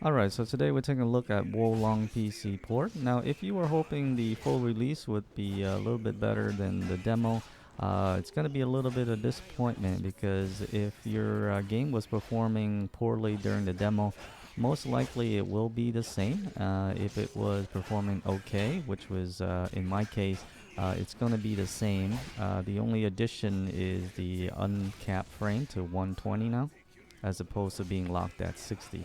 Alright, so today we're taking a look at Long PC port. Now, if you were hoping the full release would be a little bit better than the demo, it's going to be a little bit of disappointment because if your game was performing poorly during the demo, most likely it will be the same. If it was performing okay, which was in my case, it's going to be the same. The only addition is the uncapped frame to 120 now, as opposed to being locked at 60.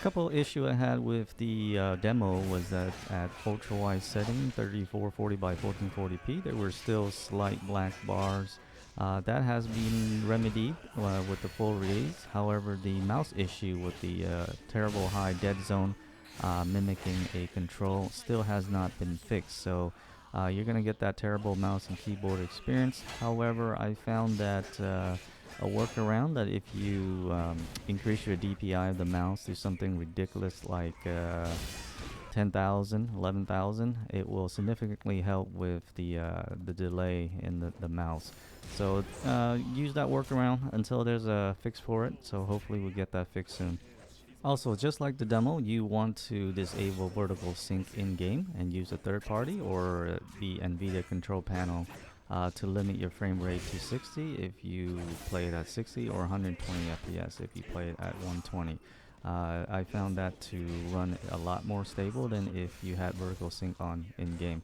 Couple issue I had with the demo was that at ultra wide setting 3440 by 1440p there were still slight black bars. That has been remedied with the full release. However, the mouse issue with the terrible high dead zone mimicking a control still has not been fixed, so you're gonna get that terrible mouse and keyboard experience. However, I found that a workaround that if you increase your DPI of the mouse to something ridiculous like 10,000, 11,000, it will significantly help with the delay in the mouse. So use that workaround until there's a fix for it. So hopefully we'll get that fixed soon. Also, just like the demo, you want to disable vertical sync in-game and use a third party or the NVIDIA control panel to limit your frame rate to 60 if you play it at 60 or 120 FPS if you play it at 120. I found that to run a lot more stable than if you had vertical sync on in-game.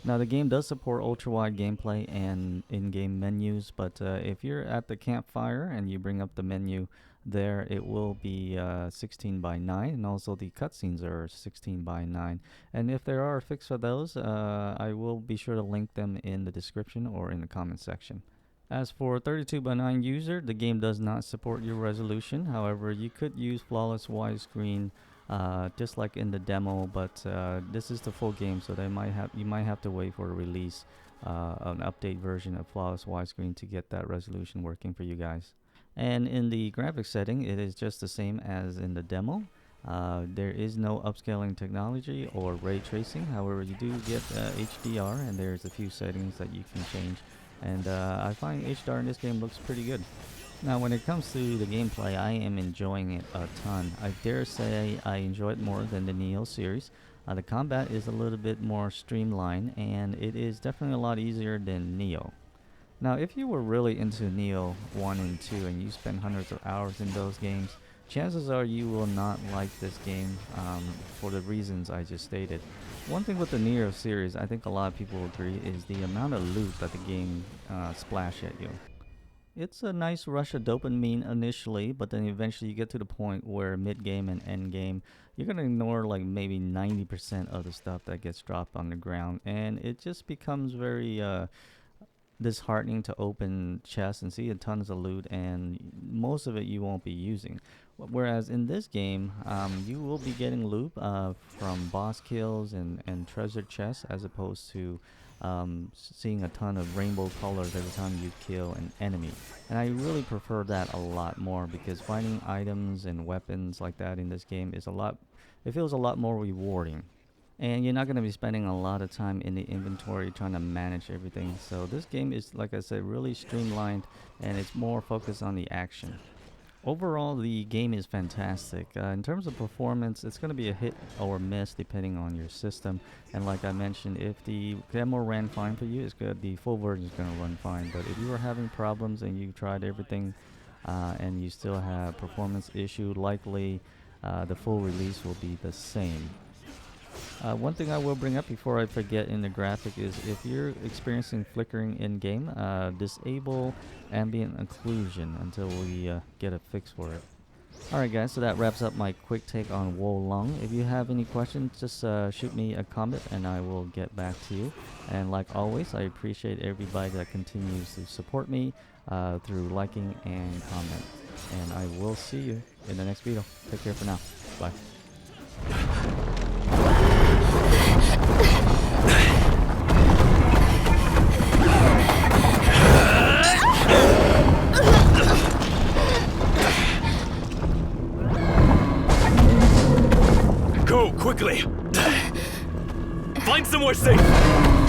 Now the game does support ultra-wide gameplay and in-game menus, but if you're at the campfire and you bring up the menu there, it will be 16 by 9, and also the cutscenes are 16 by 9. And if there are a fix for those, I will be sure to link them in the description or in the comment section. As for 32 by 9 user, the game does not support your resolution. However, you could use flawless widescreen just like in the demo, but this is the full game, so you might have to wait for a release, an update version of flawless widescreen to get that resolution working for you guys. And in the graphics setting, it is just the same as in the demo. There is no upscaling technology or ray tracing. However, you do get HDR, and there's a few settings that you can change. And I find HDR in this game looks pretty good. Now, when it comes to the gameplay, I am enjoying it a ton. I dare say I enjoy it more than the Nioh series. The combat is a little bit more streamlined, and it is definitely a lot easier than Nioh. Now, if you were really into Nioh 1 and 2 and you spend hundreds of hours in those games, chances are you will not like this game for the reasons I just stated. One thing with the Nioh series, I think a lot of people agree, is the amount of loot that the game splash at you. It's a nice rush of dopamine initially, but then eventually you get to the point where mid-game and end-game, you're going to ignore like maybe 90% of the stuff that gets dropped on the ground, and it just becomes very disheartening to open chests and see a tons of loot, and most of it you won't be using. Whereas in this game, you will be getting loot from boss kills and treasure chests, as opposed to seeing a ton of rainbow colors every time you kill an enemy. And I really prefer that a lot more, because finding items and weapons like that in this game is it feels a lot more rewarding. And you're not going to be spending a lot of time in the inventory trying to manage everything. So this game is, like I said, really streamlined, and it's more focused on the action. Overall, the game is fantastic. In terms of performance, it's going to be a hit or miss depending on your system. And like I mentioned, if the demo ran fine for you, it's good. The full version is going to run fine. But if you are having problems and you tried everything and you still have performance issue, likely the full release will be the same. One thing I will bring up before I forget in the graphic is if you're experiencing flickering in-game, disable ambient occlusion until we get a fix for it. Alright guys, so that wraps up my quick take on Long. If you have any questions, just shoot me a comment and I will get back to you. And like always, I appreciate everybody that continues to support me through liking and comment. And I will see you in the next video. Take care for now. Bye. Go, quickly! Find somewhere safe!